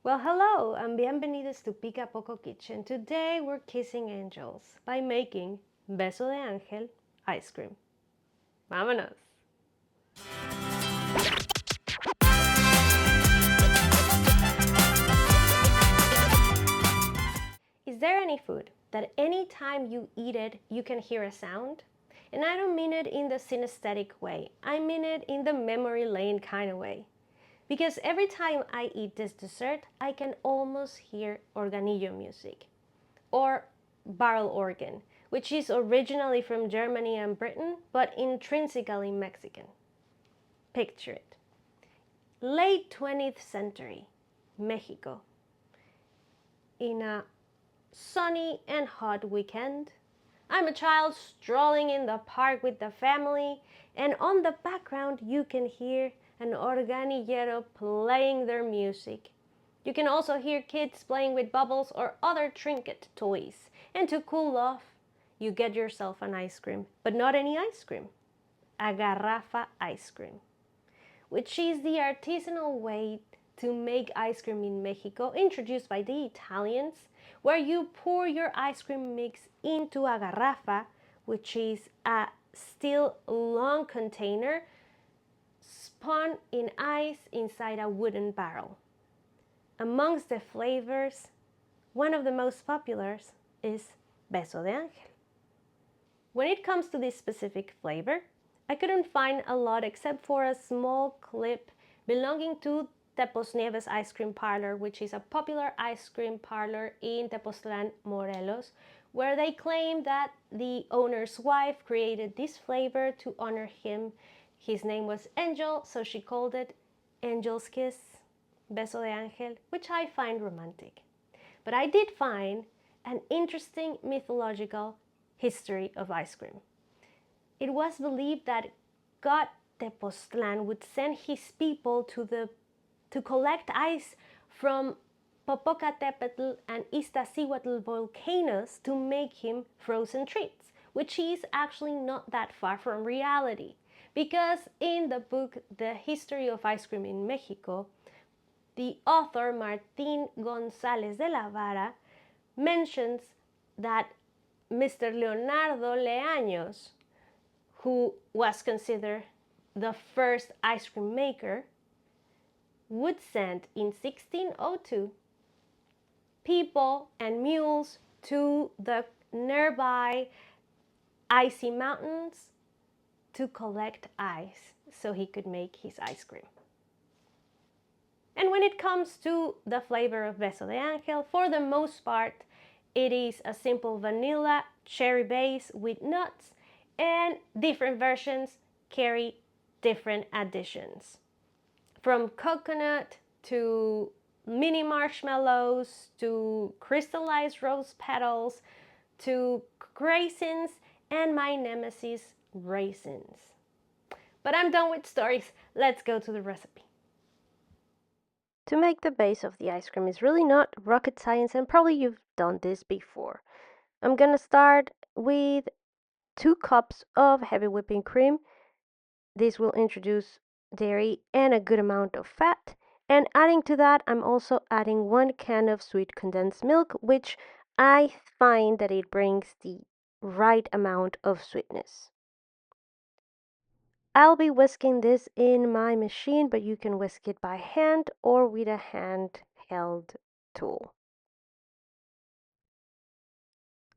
Well, hello and bienvenidos to Pica Poco Kitchen. Today we're kissing angels by making Beso de Ángel ice cream. Vámonos! Is there any food that anytime you eat it, you can hear a sound? And I don't mean it in the synesthetic way, I mean it in the memory lane kind of way. Because every time I eat this dessert, I can almost hear organillo music or barrel organ, which is originally from Germany and Britain, but intrinsically Mexican. Picture it. Late 20th century, Mexico. In a sunny and hot weekend, I'm a child strolling in the park with the family, and on the background you can hear an organillero playing their music. You can also hear kids playing with bubbles or other trinket toys. And to cool off, you get yourself an ice cream, but not any ice cream, a Garrafa ice cream, which is the artisanal way to make ice cream in Mexico, introduced by the Italians, where you pour your ice cream mix into a garrafa, which is a steel long container spun in ice inside a wooden barrel. Amongst the flavors, one of the most popular is Beso de Ángel. When it comes to this specific flavor, I couldn't find a lot except for a small clip belonging to Nieves ice cream parlor, which is a popular ice cream parlor in Tepoztlán, Morelos, where they claim that the owner's wife created this flavor to honor him. His name was Angel, so she called it Angel's Kiss, Beso de Ángel, which I find romantic. But I did find an interesting mythological history of ice cream. It was believed that God Tepoztlan would send his people to collect ice from Popocatépetl and Iztaccíhuatl volcanoes to make him frozen treats, which is actually not that far from reality. Because in the book The History of Ice Cream in Mexico, the author Martín González de la Vara mentions that Mr. Leonardo Leaños, who was considered the first ice cream maker, would send in 1602 people and mules to the nearby icy mountains to collect ice so he could make his ice cream. And when it comes to the flavor of Beso de Ángel, for the most part, it is a simple vanilla cherry base with nuts, and different versions carry different additions. From coconut to mini marshmallows to crystallized rose petals to raisins and my nemesis, raisins. But I'm done with stories. Let's go to the recipe. To make the base of the ice cream is really not rocket science, and probably you've done this before. I'm gonna start with 2 cups of heavy whipping cream. This will introduce dairy and a good amount of fat. And adding to that, I'm also adding 1 can of sweet condensed milk, which I find that it brings the right amount of sweetness. I'll be whisking this in my machine, but you can whisk it by hand or with a handheld tool.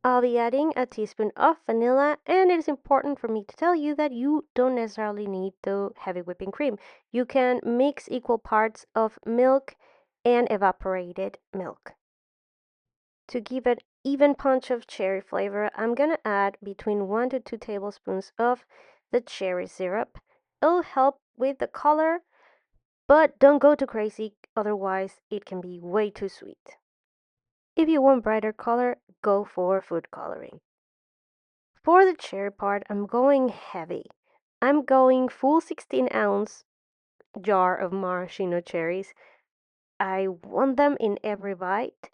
I'll be adding a teaspoon of vanilla, and it is important for me to tell you that you don't necessarily need the heavy whipping cream. You can mix equal parts of milk and evaporated milk. To give an even punch of cherry flavor, I'm gonna add between 1 to 2 tablespoons of the cherry syrup. It'll help with the color, but don't go too crazy, otherwise it can be way too sweet. If you want brighter color, go for food coloring. For the cherry part, I'm going heavy. I'm going full 16-ounce jar of maraschino cherries. I want them in every bite.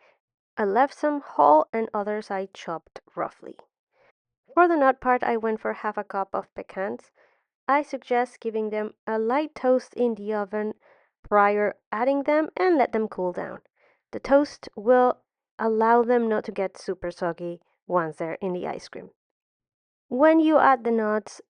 I left some whole and others I chopped roughly. For the nut part, I went for half a cup of pecans. I suggest giving them a light toast in the oven prior adding them and let them cool down. The toast will allow them not to get super soggy once they're in the ice cream. When you add the nuts,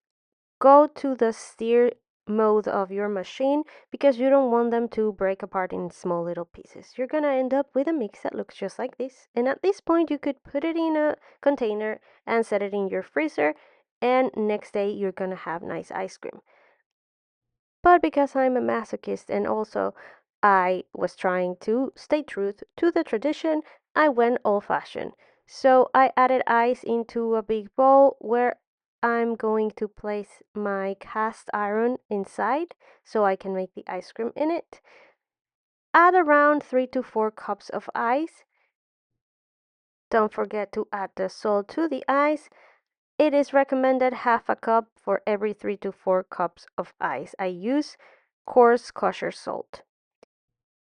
go to the stir mode of your machine because you don't want them to break apart in small little pieces. You're gonna end up with a mix that looks just like this. And at this point, you could put it in a container and set it in your freezer. And next day, you're gonna have nice ice cream. But because I'm a masochist and also I was trying to stay true to the tradition, I went old fashioned. So I added ice into a big bowl where I'm going to place my cast iron inside so I can make the ice cream in it. Add around 3 to 4 cups of ice. Don't forget to add the salt to the ice. It is recommended half a cup for every 3 to 4 cups of ice. I use coarse kosher salt.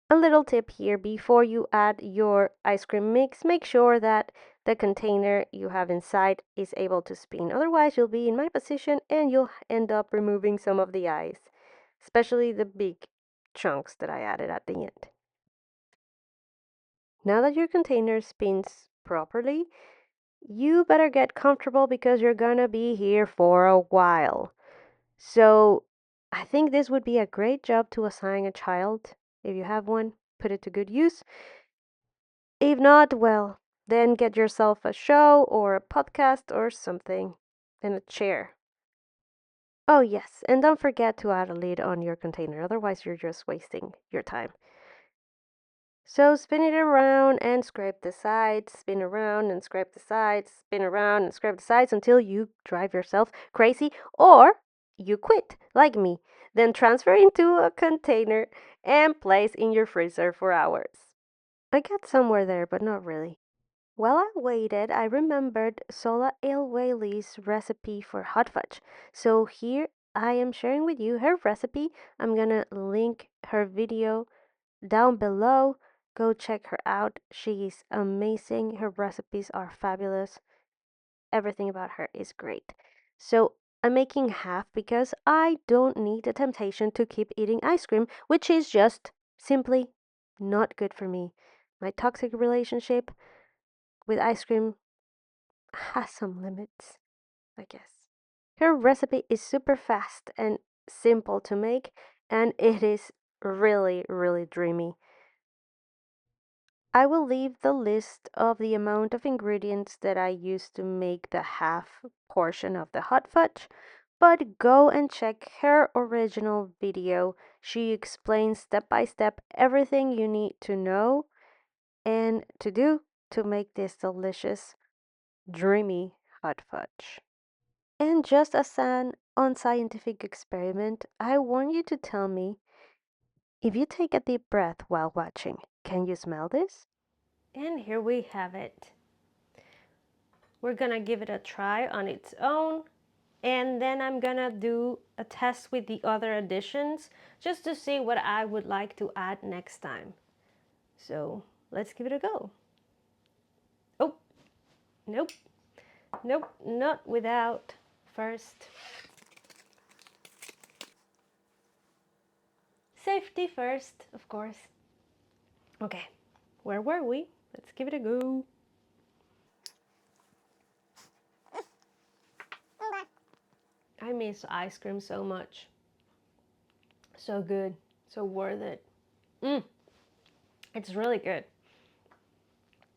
A little tip here, before you add your ice cream mix, make sure that the container you have inside is able to spin. Otherwise, you'll be in my position and you'll end up removing some of the ice, especially the big chunks that I added at the end. Now that your container spins properly, you better get comfortable because you're gonna be here for a while. So I think this would be a great job to assign a child. If you have one, put it to good use. If not, well, then get yourself a show or a podcast or something and a chair. Oh, yes, and don't forget to add a lid on your container, otherwise, you're just wasting your time. So spin it around and scrape the sides, spin around and scrape the sides, spin around and scrape the sides until you drive yourself crazy or you quit, like me. Then transfer into a container and place in your freezer for hours. I got somewhere there, but not really. While I waited, I remembered Sola Ale Whaley's recipe for hot fudge. So here I am sharing with you her recipe. I'm gonna link her video down below. Go check her out. She is amazing. Her recipes are fabulous. Everything about her is great. So I'm making half because I don't need the temptation to keep eating ice cream, which is just simply not good for me. My toxic relationship with ice cream has some limits, I guess. Her recipe is super fast and simple to make, and it is really, really dreamy. I will leave the list of the amount of ingredients that I used to make the half portion of the hot fudge, but go and check her original video. She explains step by step everything you need to know and to do to make this delicious, dreamy hot fudge. And just as an unscientific experiment, I want you to tell me if you take a deep breath while watching, can you smell this? And here we have it. We're gonna give it a try on its own, and then I'm gonna do a test with the other additions just to see what I would like to add next time. So let's give it a go. Oh, nope, nope, not without first. Safety first, of course. Okay, where were we? Let's give it a go. I miss ice cream so much. So good, so worth it. It's really good.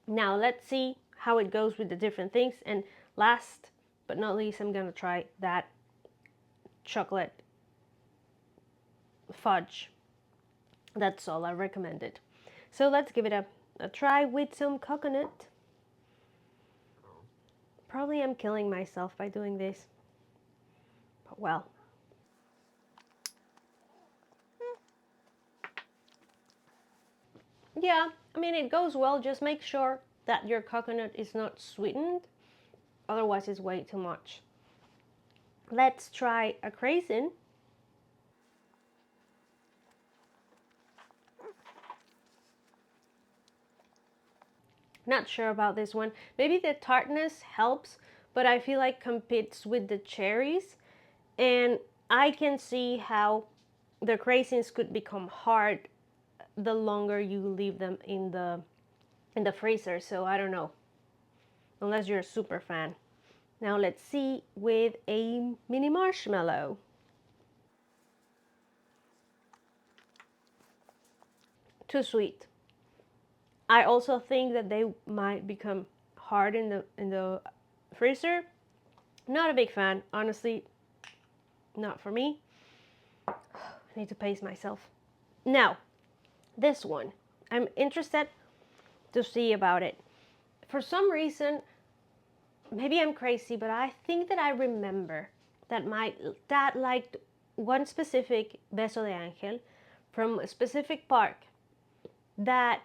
Now let's see how it goes with the different things. And last but not least, I'm gonna try that chocolate fudge. That's all I recommended. So let's give it a try with some coconut. Probably I'm killing myself by doing this. But well. Yeah, I mean it goes well. Just make sure that your coconut is not sweetened. Otherwise it's way too much. Let's try a craisin. Not sure about this one. Maybe the tartness helps, but I feel like competes with the cherries. And I can see how the craisins could become hard the longer you leave them in the in the freezer, so I don't know, unless you're a super fan. Now let's see with a mini marshmallow. Too sweet. I also think that they might become hard in the freezer. Not a big fan, honestly. Not for me. I need to pace myself. Now, this one. I'm interested to see about it. For some reason, maybe I'm crazy, but I think that I remember that my dad liked one specific Beso de Ángel from a specific park that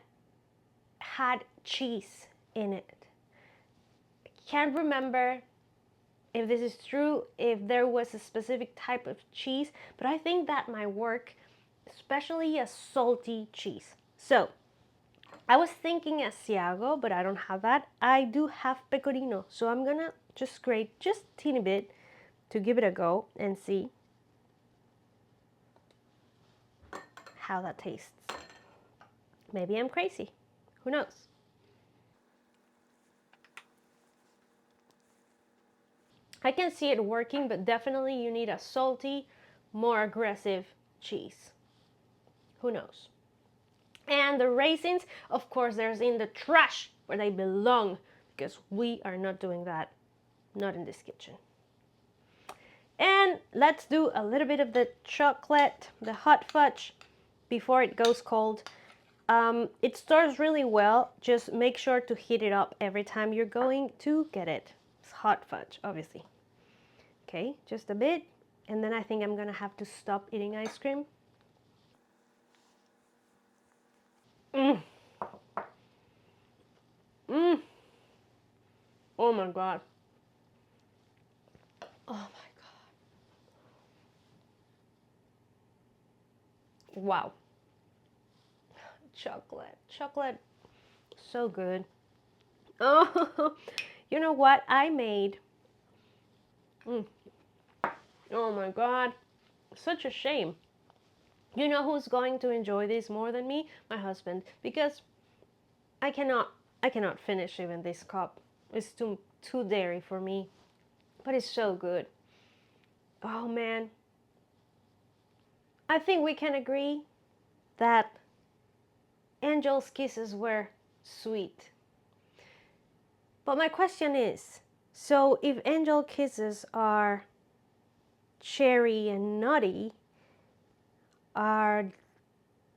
had cheese in it. I can't remember if this is true, if there was a specific type of cheese, but I think that might work, especially a salty cheese. So, I was thinking Asiago, but I don't have that. I do have pecorino, so I'm gonna just grate just a teeny bit to give it a go and see how that tastes. Maybe I'm crazy. Who knows? I can see it working, but definitely you need a salty, more aggressive cheese. Who knows? And the raisins, of course, they're in the trash where they belong, because we are not doing that, not in this kitchen. And let's do a little bit of the chocolate, the hot fudge, before it goes cold. It stores really well. Just make sure to heat it up every time you're going to get it. It's hot fudge, obviously. Okay, just a bit. And then I think I'm gonna have to stop eating ice cream. Mmm. Mmm. Oh my God. Oh my God. Wow. Chocolate, so good. Oh, you know what I made? Oh my God, such a shame. You know who's going to enjoy this more than me? My husband, because I cannot finish even this cup. It's too dairy for me, but it's so good. Oh man, I think we can agree that Angel's kisses were sweet. But my question is, so if Angel kisses are cherry and nutty, are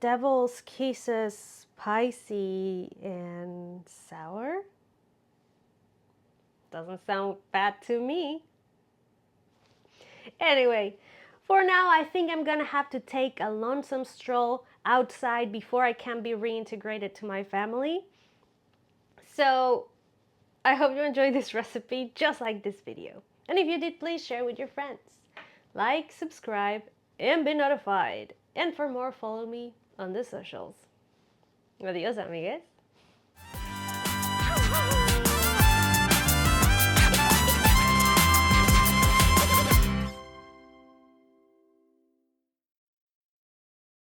Devil's kisses spicy and sour? Doesn't sound bad to me. Anyway, for now I think I'm gonna have to take a lonesome stroll outside before I can be reintegrated to my family. So I hope you enjoyed this recipe just like this video. And if you did, please share with your friends. Like, subscribe, and be notified. And for more, follow me on the socials. Adios, amigues.